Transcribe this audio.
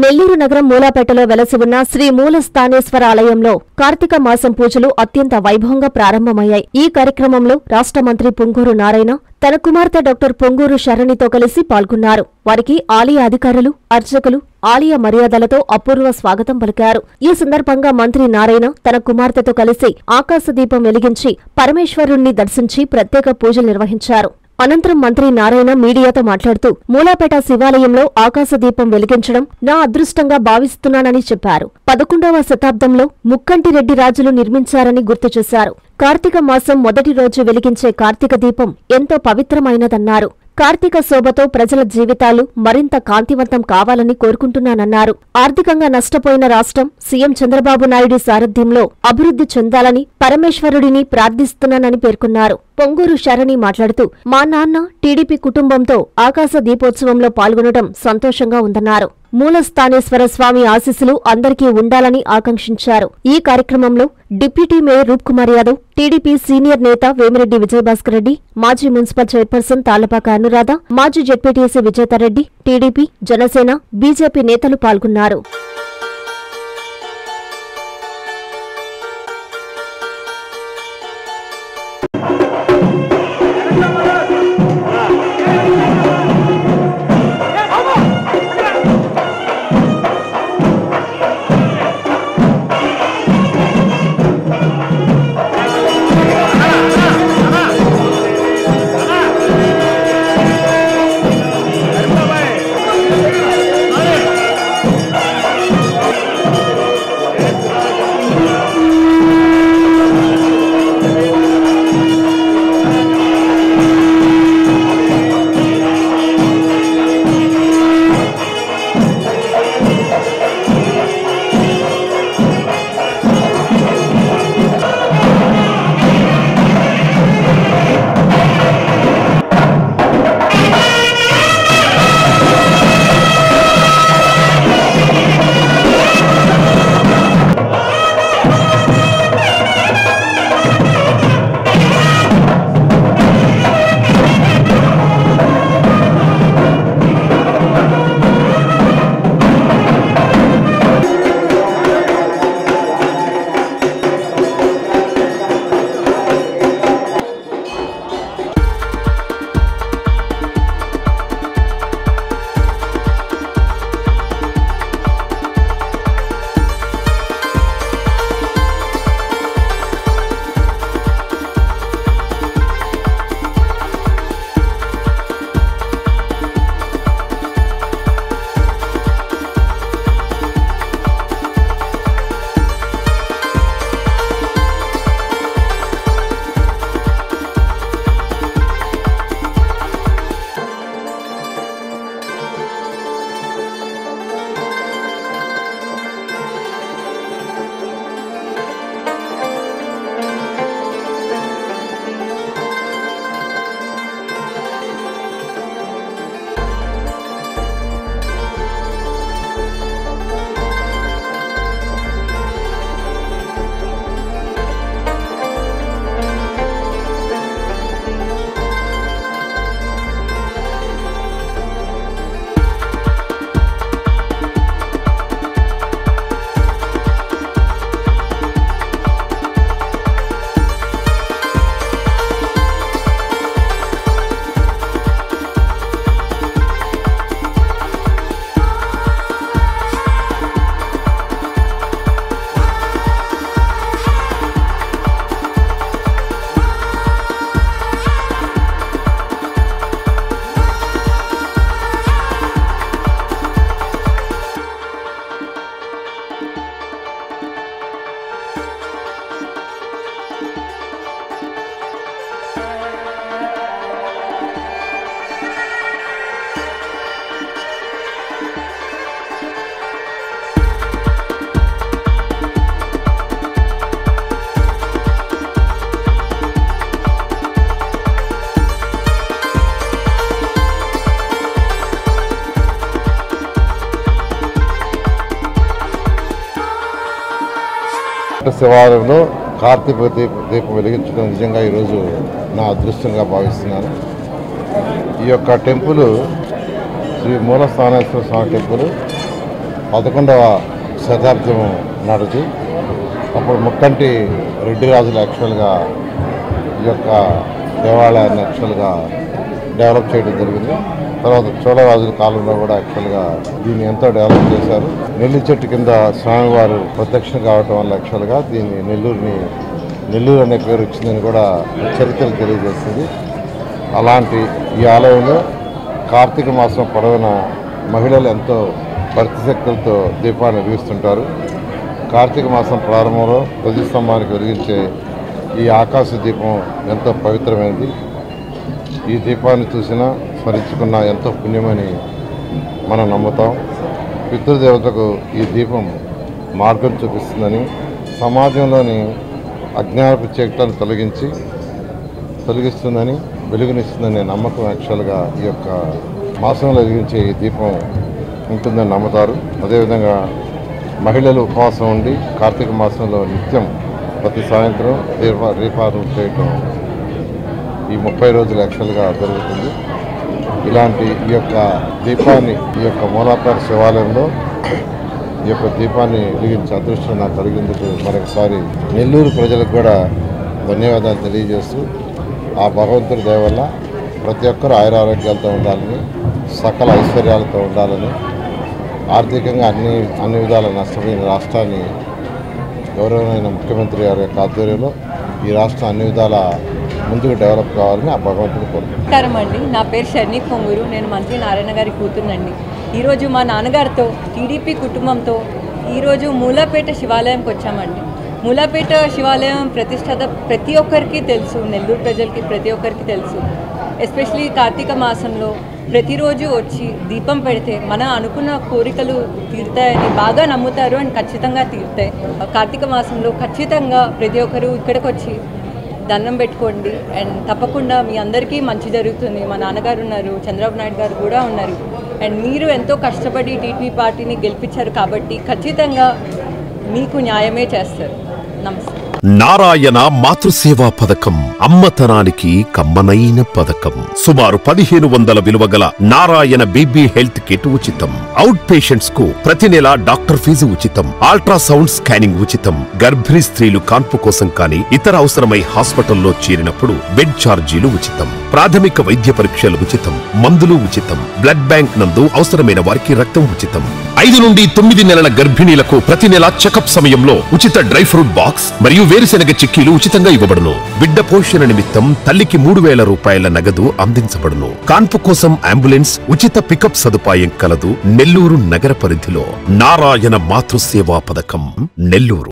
నెల్లూరు నగరం మూలాపేటలో వెలసి ఉన్న శ్రీ మూలస్థానేశ్వర ఆలయంలో కార్తీక మాసం పూజలు అత్యంత వైభవంగా ప్రారంభమయ్యాయి. ఈ కార్యక్రమంలో రాష్ట్ర మంత్రి పొంగూరు నారాయణ తన కుమార్తె డాక్టర్ పొంగూరు శరణితో కలిసి పాల్గొన్నారు. వారికి ఆలయ అధికారులు, అర్చకులు ఆలయ మర్యాదలతో అపూర్వ స్వాగతం పలికారు. ఈ సందర్భంగా మంత్రి నారాయణ తన కుమార్తెతో కలిసి ఆకాశదీపం వెలిగించి పరమేశ్వరుణ్ణి దర్శించి ప్రత్యేక పూజలు నిర్వహించారు. అనంతరం మంత్రి నారాయణ మీడియాతో మాట్లాడుతూ మూలాపేట శివాలయంలో ఆకాశదీపం వెలిగించడం నా అదృష్టంగా భావిస్తున్నానని చెప్పారు. 11వ శతాబ్దంలో ముక్కంటిరెడ్డి రాజులు నిర్మించారని గుర్తు చేశారు. కార్తీక మాసం మొదటి రోజు వెలిగించే కార్తీక దీపం ఎంతో పవిత్రమైనదన్నారు. కార్తీక శోభతో ప్రజల జీవితాలు మరింత కాంతివంతం కావాలని కోరుకుంటున్నానన్నారు. ఆర్థికంగా నష్టపోయిన రాష్ట్రం సీఎం చంద్రబాబు నాయుడు సారథ్యంలో అభివృద్ధి చెందాలని పరమేశ్వరుడిని ప్రార్థిస్తున్నానని పేర్కొన్నారు. పొంగూరు శరణి మాట్లాడుతూ మా నాన్న టీడీపీ కుటుంబంతో ఆకాశ దీపోత్సవంలో పాల్గొనడం సంతోషంగా ఉందన్నారు. మూలస్థానేశ్వర స్వామి ఆశీస్సులు అందరికీ ఉండాలని ఆకాంక్షించారు. ఈ కార్యక్రమంలో డిప్యూటీ మేయర్ రూప్ కుమార్ యాదవ్, టీడీపీ సీనియర్ నేత వేమిరెడ్డి విజయభాస్కర్ రెడ్డి, మాజీ మున్సిపల్ చైర్పర్సన్ తాళ్లపాక అనురాధ, మాజీ ZPTC Vijetha Reddy, TDP, Janasena, BJP నేతలు పాల్గొన్నారు. శివాలయంలో కార్తీక దీపం వెలిగించడం నిజంగా ఈరోజు నా అదృష్టంగా భావిస్తున్నాను. ఈ యొక్క టెంపుల్ శ్రీ మూలస్థానేశ్వర స్వామి టెంపుల్ 11వ శతాబ్దం నాటిది. అప్పుడు ముక్కంటి రెడ్డి రాజులు యాక్చువల్గా ఈ యొక్క దేవాలయాన్ని యాక్చువల్గా డెవలప్ చేయడం జరిగింది. తర్వాత చోళరాజుల కాలంలో కూడా యాక్చువల్గా దీన్ని ఎంతో డెవలప్ చేశారు. నెల్లి చెట్టు కింద స్వామివారు ప్రత్యక్షం కావటం వల్ల యాక్చువల్గా దీన్ని నెల్లూరు అనే పేరు వచ్చిందని కూడా చరిత్రలు తెలియజేస్తుంది. అలాంటి ఈ ఆలయంలో కార్తీక మాసం పొడవున మహిళలు ఎంతో భక్తిశక్తులతో దీపాన్ని వెలిగిస్తుంటారు. కార్తీక మాసం ప్రారంభంలో ధ్వజస్తంభానికి వెలిగించే ఈ ఆకాశ దీపం ఎంతో పవిత్రమైనది. ఈ దీపాన్ని చూసినా స్మరించుకున్న ఎంతో పుణ్యమని మనం నమ్ముతాం. పితృదేవతకు ఈ దీపం మార్గం చూపిస్తుందని, సమాజంలోని అజ్ఞానపు చీకట్లను తొలగిస్తుందని, వెలుగునిస్తుందనే నమ్మకం యాక్చువల్గా ఈ యొక్క మాసంలో వెలిగించే ఈ దీపం ఉంటుందని నమ్ముతారు. అదేవిధంగా మహిళలు ఉపవాసం ఉండి కార్తీక మాసంలో నిత్యం ప్రతి సాయంత్రం దీపారాధన చేయటం ఈ 30 రోజులు యాక్చువల్గా జరుగుతుంది. ఇలాంటి ఈ యొక్క దీపాన్ని ఈ యొక్క మూలాపేట శివాలయంలో ఈ యొక్క దీపాన్ని వెలిగించే అదృష్టం నాకు కలిగేందుకు మరొకసారి నెల్లూరు ప్రజలకు కూడా ధన్యవాదాలు తెలియజేస్తూ, ఆ భగవంతుడి దయ వల్ల ప్రతి ఒక్కరూ ఆయురారోగ్యాలతో ఉండాలని, సకల ఐశ్వర్యాలతో ఉండాలని, ఆర్థికంగా అన్ని విధాల నష్టపోయిన రాష్ట్రాన్ని గౌరవమైన ముఖ్యమంత్రి గారి యొక్క ఆధ్వర్యంలో ఈ రాష్ట్రం అన్ని విధాల ముందుకు డెవలప్ కావాలని ఆ భగవంతుడు కోరుకుంటున్నాను. నమస్కారం అండి, నా పేరు షర్ణి పొంగూరు. నేను మంత్రి నారాయణ గారి కూతురునండి. ఈరోజు మా నాన్నగారితో టీడీపీ కుటుంబంతో ఈరోజు మూలాపేట శివాలయంకి వచ్చామండి. మూలాపేట శివాలయం ప్రతిష్టత ప్రతి ఒక్కరికి తెలుసు, నెల్లూరు ప్రజలకి ప్రతి ఒక్కరికి తెలుసు. ఎస్పెషలీ కార్తీక మాసంలో ప్రతిరోజు వచ్చి దీపం పెడితే మన అనుకున్న కోరికలు తీరుతాయని బాగా నమ్ముతారు అండ్ ఖచ్చితంగా తీరుతాయి. కార్తీక మాసంలో ఖచ్చితంగా ప్రతి ఒక్కరు ఇక్కడికి వచ్చి దండం పెట్టుకోండి అండ్ తప్పకుండా మీ అందరికీ మంచి జరుగుతుంది. మా నాన్నగారు ఉన్నారు, చంద్రబాబు నాయుడు గారు కూడా ఉన్నారు అండ్ మీరు ఎంతో కష్టపడి టీడీపీ పార్టీని గెలిపించారు కాబట్టి ఖచ్చితంగా మీకు న్యాయమే చేస్తారు. నమస్తే. నారాయణ మాతృసేవా పథకం అమ్మతనానికి కమ్మనైన పథకం. సుమారు 1500 విలువగల నారాయణ బీబీ హెల్త్ కిట్ ఉచితం. అవుట్ పేషెంట్స్ కు ప్రతి నెల డాక్టర్ ఫీజు ఉచితం. అల్ట్రాసౌండ్ స్కానింగ్ ఉచితం. గర్భిణీ స్త్రీలు కాన్పు కోసం కానీ ఇతర అవసరమై హాస్పిటల్లో చేరినప్పుడు బెడ్ ఛార్జీలు ఉచితం. ప్రాథమిక వైద్య పరీక్షలు ఉచితం. మందులు ఉచితం. బ్లడ్ బ్యాంక్ నందు అవసరమైన వారికి రక్తం ఉచితం. 5 నుండి 9 నెలల గర్భిణీలకు ప్రతి నెల చెకప్ సమయంలో ఉచిత డ్రై ఫ్రూట్ బాక్స్ మరియు వేరుశెనగ చిక్కీలు ఉచితంగా ఇవ్వబడును. బిడ్డ పోషణ నిమిత్తం తల్లికి 3000 రూపాయల నగదు అందించబడును. కాన్పు కోసం అంబులెన్స్ ఉచిత పికప్ సదుపాయం కలదు. నెల్లూరు నగర పరిధిలో నారాయణ మాతృసేవా పథకం, నెల్లూరు.